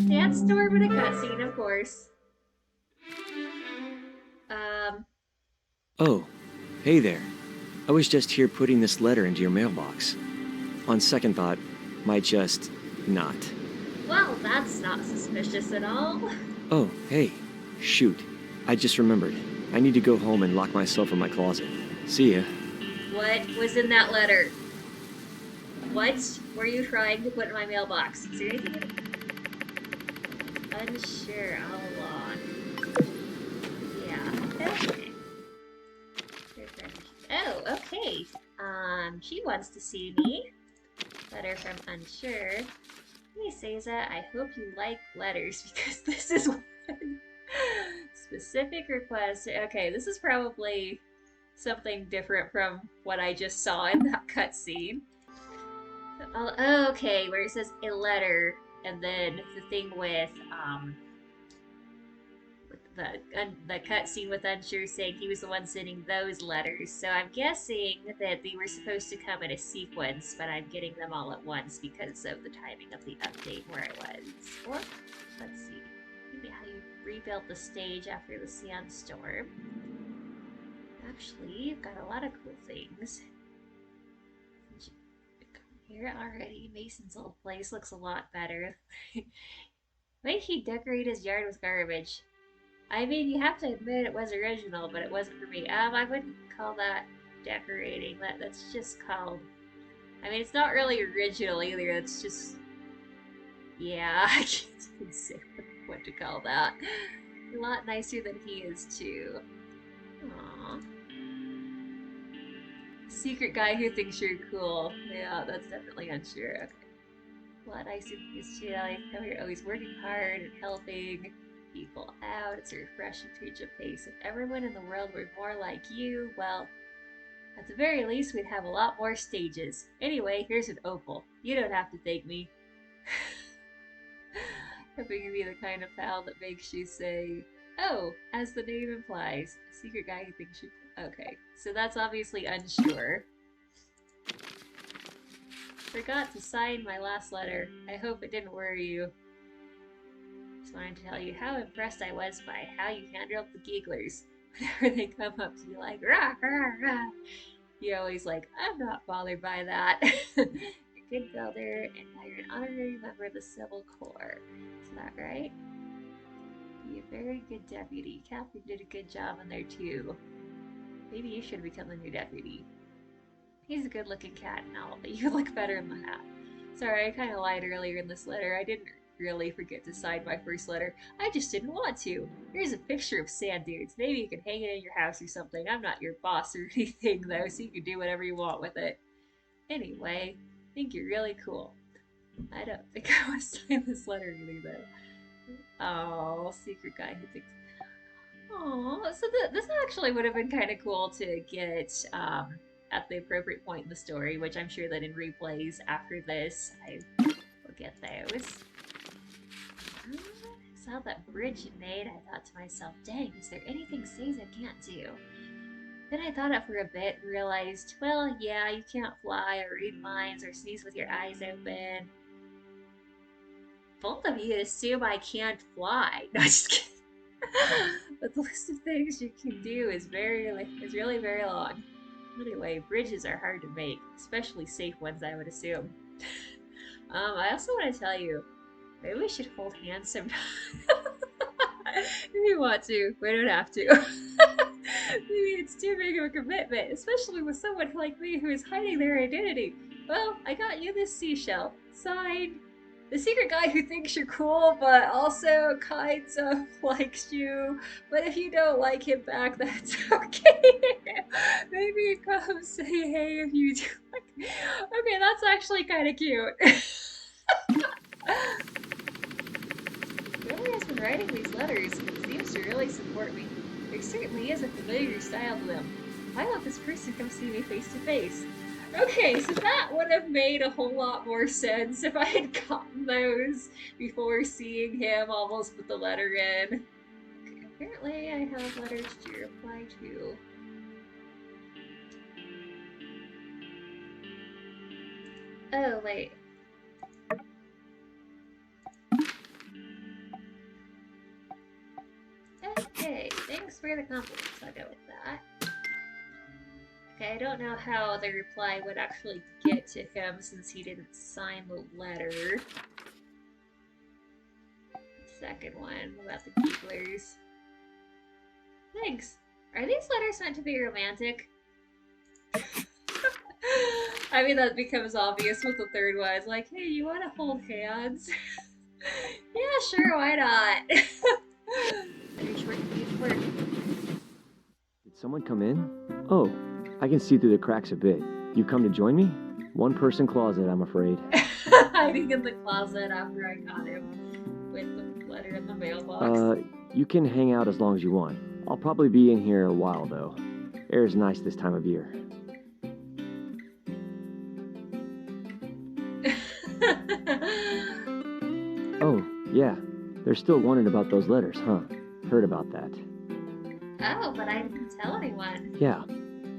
Sandstorm and a cutscene, of course. Um, Oh, hey there. I was just here putting this letter into your mailbox. On second thought, might just not. well, that's not suspicious at all. Oh, hey. Shoot. I just remembered. I need to go home and lock myself in my closet. See ya. What was in that letter? What were you trying to put in my mailbox? Is there anything unsure all along? Yeah, okay. Oh, okay. She wants to see me. Letter from Unsure. Hey, Seiza, I hope you like letters because this is one specific request. Okay, this is probably something different from what I just saw in that cutscene. Oh, okay, where it says a letter, and then the thing with the cutscene with Unsure saying he was the one sending those letters. So I'm guessing that they were supposed to come in a sequence, but I'm getting them all at once because of the timing of the update where I was. Or let's see, maybe how you rebuilt the stage after the sandstorm. Actually, you've got a lot of cool things. Here already, Mason's old place looks a lot better. Wait, he decorate his yard with garbage. I mean, you have to admit it was original, but it wasn't for me. I wouldn't call that decorating. That's just called. I mean, it's not really original either. It's just, yeah, I can't even say what to call that. A lot nicer than he is too. Aww. Secret guy who thinks you're cool. Yeah, that's definitely Unsure. Okay. A lot nicer than he is too. I know you're always working hard and helping people out. It's a refreshing change of pace. If everyone in the world were more like you, well, at the very least, we'd have a lot more stages. Anyway, here's an opal. You don't have to thank me. Hoping to be the kind of pal that makes you say, oh, as the name implies, a secret guy who thinks you. Okay, so that's obviously Unsure. Forgot to sign my last letter. I hope it didn't worry you. Just wanted to tell you how impressed I was by how you handled the gigglers. Whenever they come up to you like, rah, rah, rah, you're always like, I'm not bothered by that. You're a good builder, and now you're an honorary member of the Civil Corps. Is that right? Be a very good deputy. Captain did a good job in there, too. Maybe you should become the new deputy. He's a good looking cat and all, but you look better than that. Sorry, I kind of lied earlier in this letter. I didn't really forget to sign my first letter. I just didn't want to. Here's a picture of sand dunes. Maybe you can hang it in your house or something. I'm not your boss or anything, though, so you can do whatever you want with it. Anyway, I think you're really cool. I don't think I want to sign this letter either, though. Oh, secret guy who thinks. Oh, so this actually would have been kind of cool to get at the appropriate point in the story, which I'm sure that in replays after this, I will get those. I saw that bridge you made. I thought to myself, dang, is there anything Seiza can't do? Then I thought it for a bit and realized, well, yeah, you can't fly or read minds or sneeze with your eyes open. Both of you assume I can't fly. No, just kidding. But the list of things you can do is really very long. Anyway, bridges are hard to make, especially safe ones, I would assume. I also want to tell you, maybe we should hold hands sometime. If you want to, we don't have to. Maybe it's too big of a commitment, especially with someone like me who is hiding their identity. Well, I got you this seashell. Signed, the secret guy who thinks you're cool, but also kinds of likes you. But if you don't like him back, that's okay. Maybe come say hey if you do. Okay, that's actually kind of cute. Whoever has been writing these letters seems to really support me. There certainly is a familiar style to them. Why won't this person come see me face to face? Okay, so that would have made a whole lot more sense if I had gotten those before seeing him almost put the letter in. Okay, apparently I have letters to reply to. Oh, wait. Thanks for the compliments. I'll go with that. Okay, I don't know how the reply would actually get to him since he didn't sign the letter. Second one about the Geeglers. Thanks. Are these letters meant to be romantic? I mean, that becomes obvious with the third one. It's like, hey, you want to hold hands? Yeah, sure, why not? Finish work, finish work. Did someone come in? Oh, I can see through the cracks a bit. You come to join me? One person closet, I'm afraid. Hiding in the closet after I got him with the letter in the mailbox. You can hang out as long as you want. I'll probably be in here a while, though. Air's nice this time of year. Oh, yeah. They're still wondering about those letters, huh? Heard about that. Oh, but I didn't tell anyone. Yeah.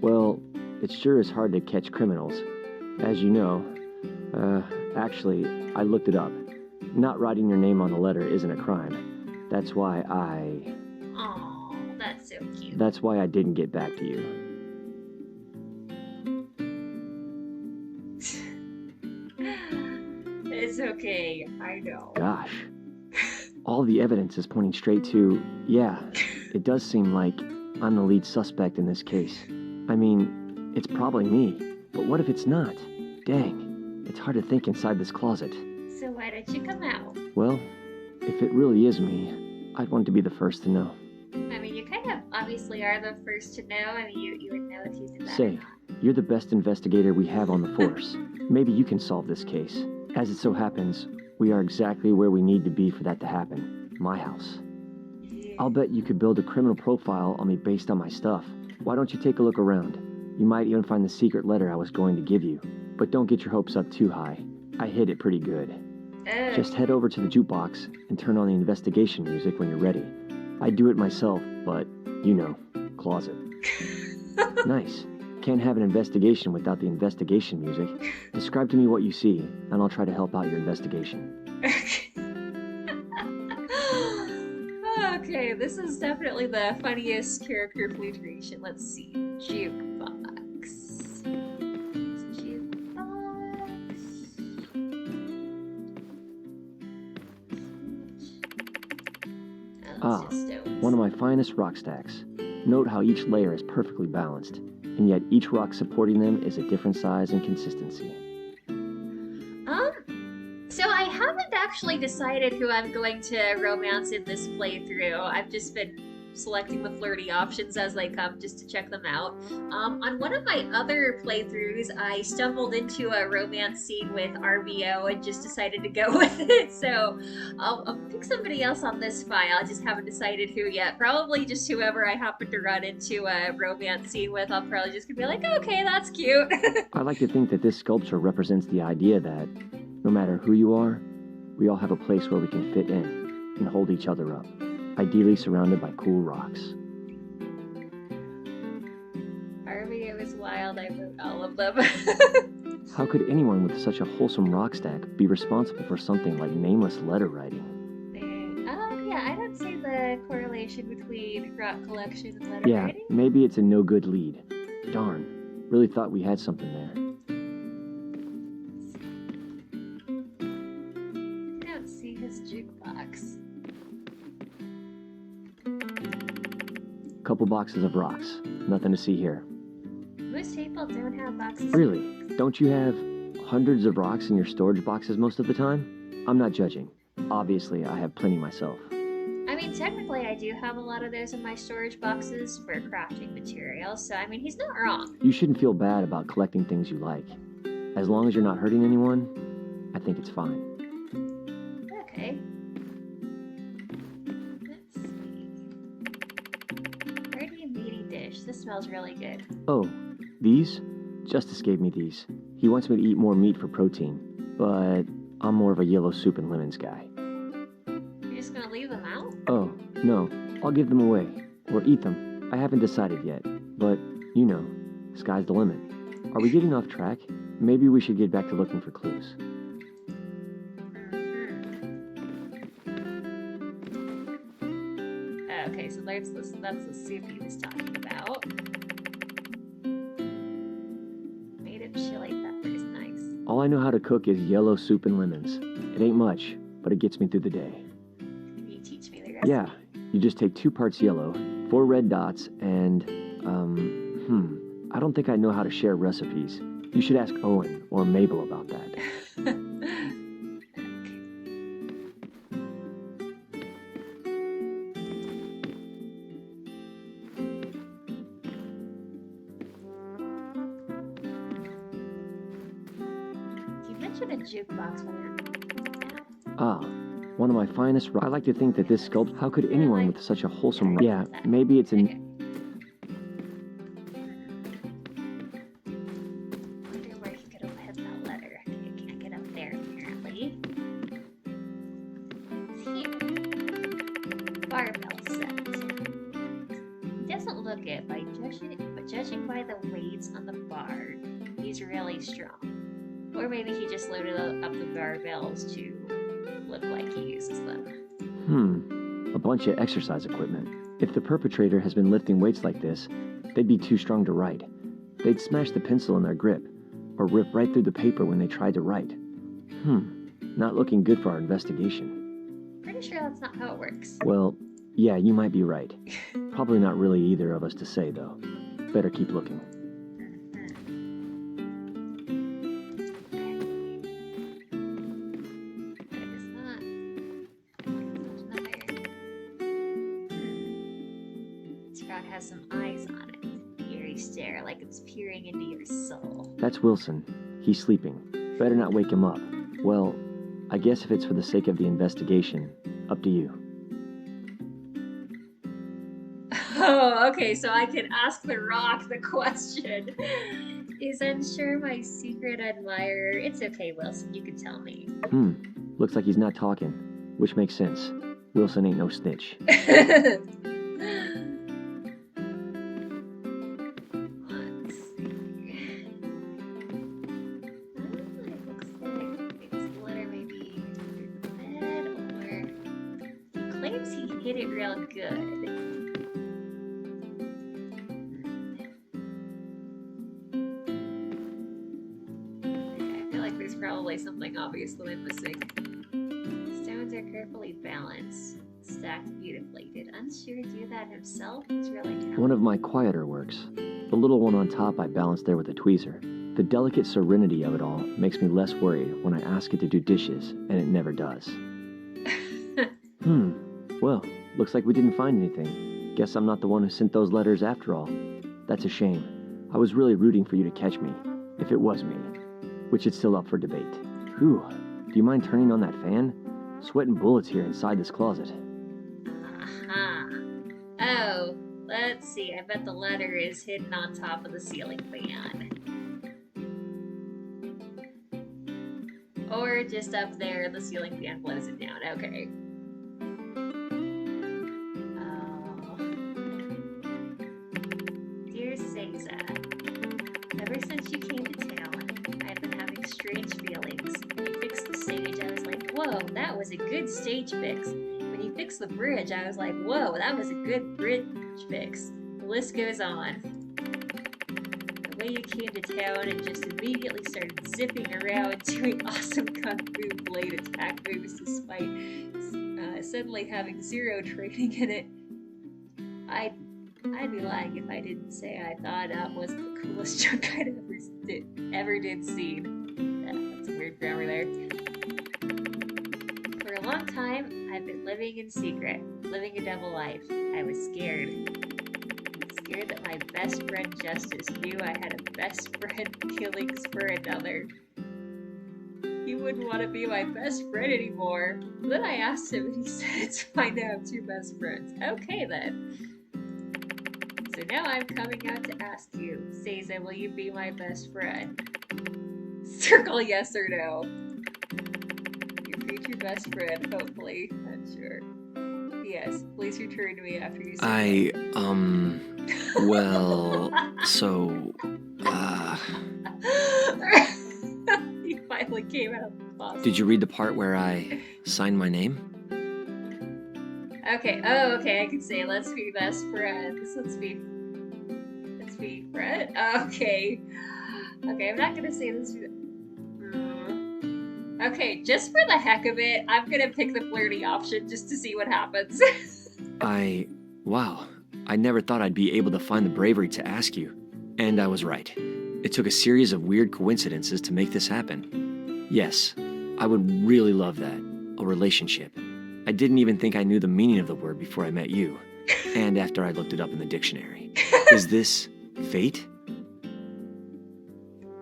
Well, it sure is hard to catch criminals. As you know, actually, I looked it up. Not writing your name on the letter isn't a crime. That's why I... Aw, that's so cute. That's why I didn't get back to you. It's okay, I know. Gosh. All the evidence is pointing straight to... Yeah, it does seem like I'm the lead suspect in this case. I mean, it's probably me. But what if it's not? Dang, it's hard to think inside this closet. So why don't you come out? Well, if it really is me, I'd want to be the first to know. I mean, you kind of obviously are the first to know. I mean, you would know if you did that or Say, not. you're the best investigator we have on the force. Maybe you can solve this case. As it so happens, we are exactly where we need to be for that to happen. My house. Yeah. I'll bet you could build a criminal profile on me based on my stuff. Why don't you take a look around? You might even find the secret letter I was going to give you. But don't get your hopes up too high. I hid it pretty good. Oh. Just head over to the jukebox and turn on the investigation music when you're ready. I do it myself, but, you know, closet. Nice. Can't have an investigation without the investigation music. Describe to me what you see, and I'll try to help out your investigation. Okay, this is definitely the funniest character filtration. Let's see. Jukebox. Ah, one of my finest rock stacks. Note how each layer is perfectly balanced, and yet each rock supporting them is a different size and consistency. So I haven't actually decided who I'm going to romance in this playthrough. I've just been selecting the flirty options as they come just to check them out. On one of my other playthroughs, I stumbled into a romance scene with RBO and just decided to go with it. So I'll pick somebody else on this file. I just haven't decided who yet. Probably just whoever I happen to run into a romance scene with. I'm probably just gonna be like, okay, that's cute. I like to think that this sculpture represents the idea that no matter who you are, we all have a place where we can fit in and hold each other up, ideally surrounded by cool rocks. RBO is wild. I wrote all of them. How could anyone with such a wholesome rock stack be responsible for something like nameless letter writing? Yeah, I don't see the correlation between rock collection and letter Yeah, writing. maybe it's a no good lead. Darn, really thought we had something there. I don't see his jukebox. Couple boxes of rocks. Nothing to see here. Most people don't have boxes. Really? Don't you have hundreds of rocks in your storage boxes most of the time? I'm not judging. Obviously, I have plenty myself. I mean, technically, I do have a lot of those in my storage boxes for crafting materials, so I mean, he's not wrong. You shouldn't feel bad about collecting things you like. As long as you're not hurting anyone, I think it's fine. Okay. Let's see. Hearty meaty dish. This smells really good. Oh, these? Justice gave me these. He wants me to eat more meat for protein, but I'm more of a yellow soup and lemons guy. You're just gonna leave them out? Oh, no. I'll give them away. Or eat them. I haven't decided yet. But, you know, sky's the limit. Are we getting off track? Maybe we should get back to looking for clues. Okay, so that's the soup he was talking about. Made of chili peppers, nice. All I know how to cook is yellow soup and lemons. It ain't much, but it gets me through the day. Can you teach me the recipe? Yeah, you just take 2 parts yellow, 4 red dots, and, I don't think I know how to share recipes. You should ask Owen or Mabel about that. You mentioned a jukebox when you're Ah, one of my finest. I like to think that this sculpt. How could anyone with such a wholesome? Yeah, maybe it's an. Okay. Wonder where he could have hid that letter. Okay, can't get up there apparently. It's here. Barbell set. He doesn't look it, but judging by the weights on the bar, he's really strong. Or maybe he just loaded up the barbells to look like he uses them. A bunch of exercise equipment. If the perpetrator has been lifting weights like this, they'd be too strong to write. They'd smash the pencil in their grip, or rip right through the paper when they tried to write. Not looking good for our investigation. Pretty sure that's not how it works. Well, yeah, you might be right. Probably not really either of us to say, though. Better keep looking. Has some eyes on it. Eerie stare, like it's peering into your soul. That's Wilson. He's sleeping. Better not wake him up. Well, I guess if it's for the sake of the investigation, up to you. Oh, okay, so I can ask the rock the question. Is Unsuur my secret admirer? It's okay, Wilson, you can tell me. Looks like he's not talking, which makes sense. Wilson ain't no snitch. Hit it real good. I feel like there's probably something obvious that I'm missing. Stones are carefully balanced, stacked beautifully. Did Unsuur do that himself? It's really talented. One of my quieter works. The little one on top I balanced there with a tweezer. The delicate serenity of it all makes me less worried when I ask it to do dishes, and it never does. Well, looks like we didn't find anything. Guess I'm not the one who sent those letters after all. That's a shame. I was really rooting for you to catch me, if it was me. Which is still up for debate. Whew, do you mind turning on that fan? Sweating bullets here inside this closet. Oh, let's see. I bet the letter is hidden on top of the ceiling fan. Or just up there, the ceiling fan blows it down. Okay. Ever since you came to town, I've been having strange feelings. When you fixed the stage, I was like, whoa, that was a good stage fix. When you fixed the bridge, I was like, whoa, that was a good bridge fix. The list goes on. The way you came to town and just immediately started zipping around doing awesome kung fu blade attack moves despite suddenly having zero training in it. I'd be lying if I didn't say I thought that was the coolest junk I'd ever did seen. That's a weird grammar there. For a long time, I've been living in secret, living a double life. I was scared. Scared that my best friend Justice knew I had a best friend feelings for another. He wouldn't want to be my best friend anymore. Then I asked him and he said it's fine to have 2 best friends. Okay then. So now I'm coming out to ask you, Seiza, will you be my best friend? Circle yes or no. Your future best friend, hopefully. Not sure. Yes, please return to me after you say well, so, He finally came out of the closet. Did you read the part where I signed my name? Okay. Oh, okay. I can say let's be best friends. Let's be friends. Okay. Okay. I'm not gonna say this. Okay. Just for the heck of it, I'm gonna pick the flirty option just to see what happens. Wow, I never thought I'd be able to find the bravery to ask you. And I was right. It took a series of weird coincidences to make this happen. Yes, I would really love that. A relationship. I didn't even think I knew the meaning of the word before I met you. And after I looked it up in the dictionary. Is this fate?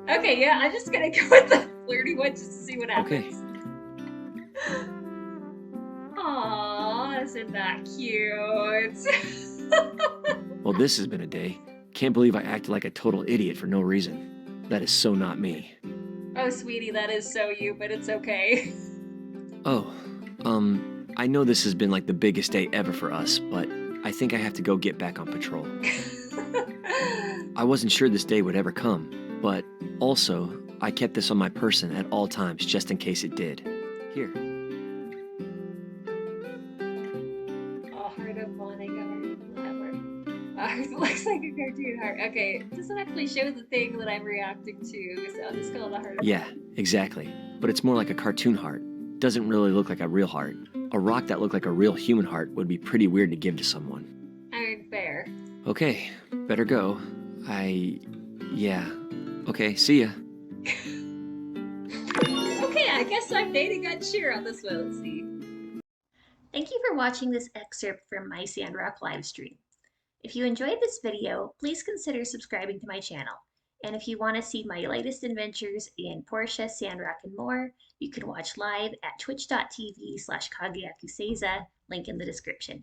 Okay. Yeah. I'm just gonna go with the flirty one just to see what Okay. happens. Aww, isn't that cute? Well, this has been a day. Can't believe I acted like a total idiot for no reason. That is so not me. Oh, sweetie, that is so you, but it's okay. Oh, I know this has been like the biggest day ever for us, but I think I have to go get back on patrol. I wasn't sure this day would ever come, but also, I kept this on my person at all times just in case it did. Here. Oh, heart of wanting a heart of whatever. It looks like a cartoon heart. Okay, it doesn't actually show the thing that I'm reacting to, so I'll just call it a heart of Yeah, exactly. But it's more like a cartoon heart. Doesn't really look like a real heart. A rock that looked like a real human heart would be pretty weird to give to someone. I mean, fair. Okay, better go. Yeah. Okay, see ya. Okay, I guess I'm dating Unsuur on this one. Let's see. Thank you for watching this excerpt from my Sandrock livestream. If you enjoyed this video, please consider subscribing to my channel. And if you want to see my latest adventures in Portia, Sandrock, and more, you can watch live at twitch.tv/kaguyakuseiza, link in the description.